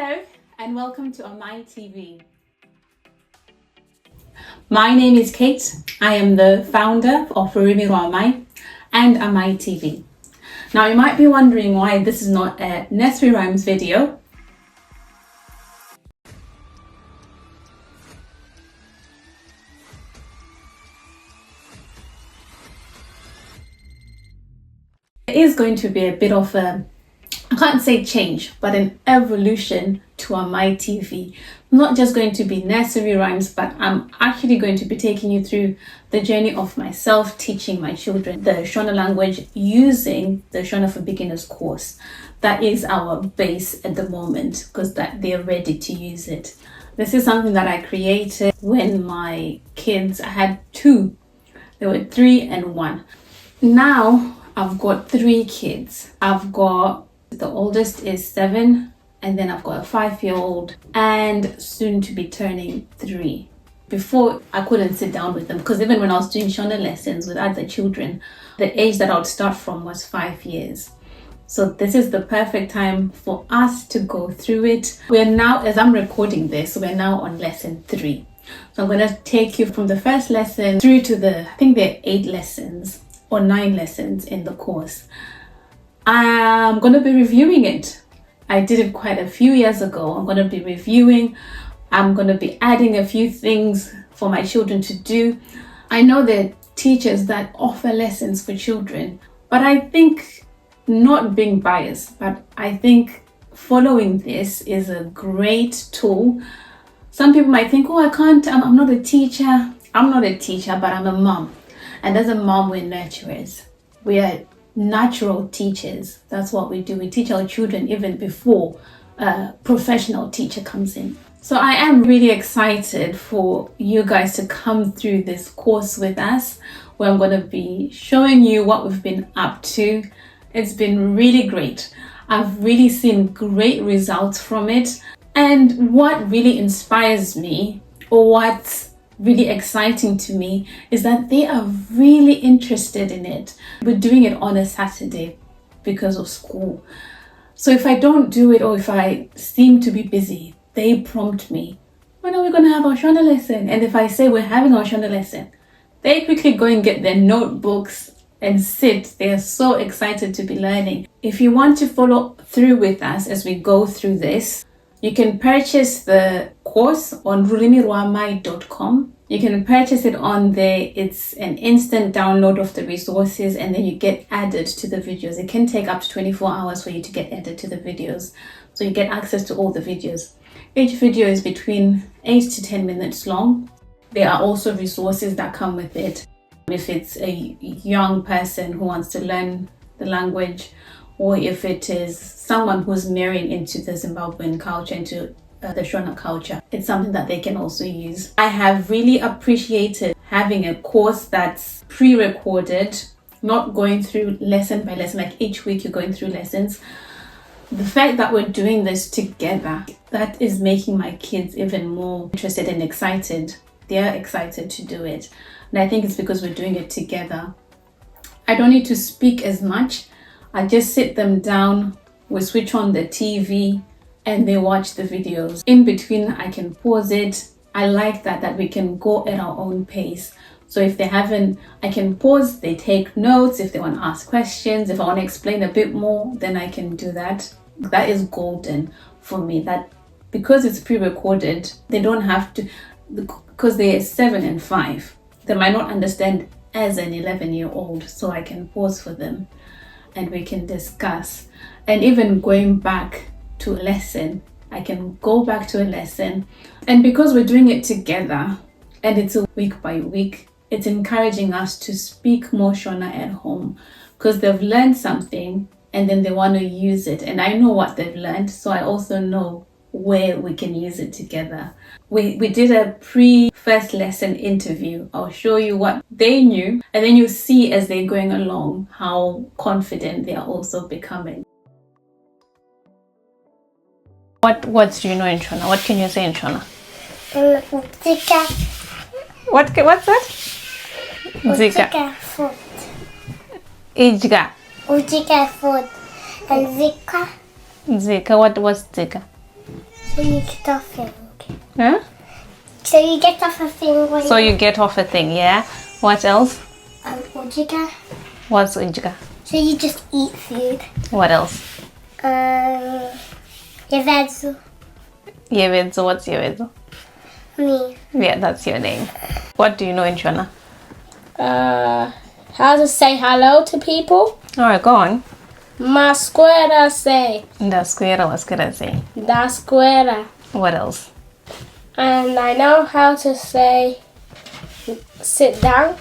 Hello and welcome to Amai TV. My name is Kate. I am the founder of Rurimi, Rwaamai and Amai TV. Now you might be wondering why this is not a nursery rhymes video. It is going to be a bit of a, I can't say change, but an evolution to Amai TV. Not just going to be nursery rhymes, but I'm actually going to be taking you through the journey of myself teaching my children the Shona language using the Shona for Beginners course. That is our base at the moment because that they're ready to use it. This is something that I created when my kids, I had two, they were 3 and 1. Now I've got 3 kids. I've got, the oldest is 7, and then I've got a 5-year-old and soon to be turning 3. Before, I couldn't sit down with them because even when I was doing Shona lessons with other children, the age that I would start from was 5 years. So this is the perfect time for us to go through it. We're now, as I'm recording this, we're now on lesson 3. So I'm going to take you from the first lesson through to I think there are 8 lessons or 9 lessons in the course. I'm going to be reviewing it. I did it quite a few years ago. I'm going to be reviewing. I'm going to be adding a few things for my children to do. I know there are teachers that offer lessons for children, but I think, not being biased, but I think following this is a great tool. Some people might think, oh, I can't, I'm not a teacher. I'm not a teacher, but I'm a mom. And as a mom, we're nurturers. We are natural teachers. That's what we do. We teach our children even before a professional teacher comes in. So I am really excited for you guys to come through this course with us, where I'm going to be showing you what we've been up to. It's been really great. I've really seen great results from it. And what really inspires me, or what's really exciting to me, is that they are really interested in it. We're doing it on a Saturday because of school. So if I don't do it, or if I seem to be busy, they prompt me, when are we going to have our Shona lesson? And if I say we're having our Shona lesson, they quickly go and get their notebooks and sit. They are so excited to be learning. If you want to follow through with us as we go through this, you can purchase the course on rurimi.com. You can purchase it on there. It's an instant download of the resources, and then you get added to the videos. It can take up to 24 hours for you to get added to the videos. So you get access to all the videos. Each video is between 8 to 10 minutes long. There are also resources that come with it. If it's a young person who wants to learn the language, or if it is someone who's marrying into the Zimbabwean culture, into the Shona culture, it's something that they can also use. I have really appreciated having a course that's pre-recorded, not going through lesson by lesson, like each week you're going through lessons. The fact that we're doing this together, that is making my kids even more interested and excited. They're excited to do it. And I think it's because we're doing it together. I don't need to speak as much. I just sit them down, we switch on the TV, and they watch the videos. In between, I can pause it. I like that we can go at our own pace. So if they haven't, I can pause, they take notes. If they want to ask questions, if I want to explain a bit more, then I can do that. That is golden for me. That because it's pre-recorded, they don't have to, because they're 7 and 5. They might not understand as an 11-year-old, so I can pause for them and we can discuss. And even going back to a lesson, I can go back to a lesson. And because we're doing it together and it's a week by week, it's encouraging us to speak more Shona at home because they've learned something and then they want to use it. And I know what they've learned, so I also know where we can use it together. We did a pre-first lesson interview. I'll show you what they knew, and then you see as they're going along how confident they are also becoming. What words do you know in Shona? What can you say in Shona? What's that? Zika food. Ijga. Zika food. And Zika. Zika. What was Zika? So you get off thing. Huh? So you get off a thing when So you get off a thing, yeah? What else? Ujika. What's ujika? So you just eat food. What else? Yevedzu. Yevedzu, what's Yevedzu? Me. Yeah, that's your name. What do you know in Shona? How to say hello to people? Alright, go on. Ma squera say. Da square, what's gonna say? Da squera. What else? And I know how to say sit down.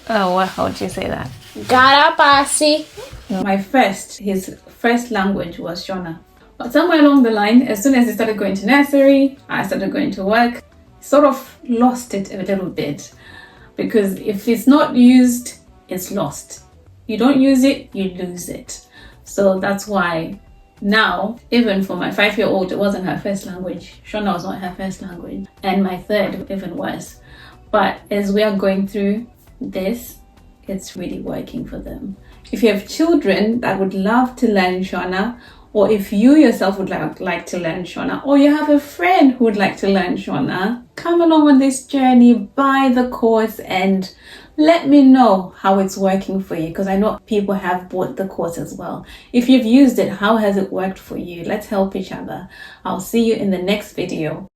Oh, how would you say that? Garapasi. His first language was Shona. But somewhere along the line, as soon as he started going to nursery, I started going to work, sort of lost it a little bit. Because if it's not used, it's lost. You don't use it, you lose it. So that's why now, even for my 5-year-old, it wasn't her first language. Shona was not her first language. And my third, even worse. But as we are going through this, it's really working for them. If you have children that would love to learn Shona, or if you yourself would like to learn Shona, or you have a friend who would like to learn Shona, come along on this journey, buy the course, and let me know how it's working for you, because I know people have bought the course as well. If you've used it, how has it worked for you? Let's help each other. I'll see you in the next video.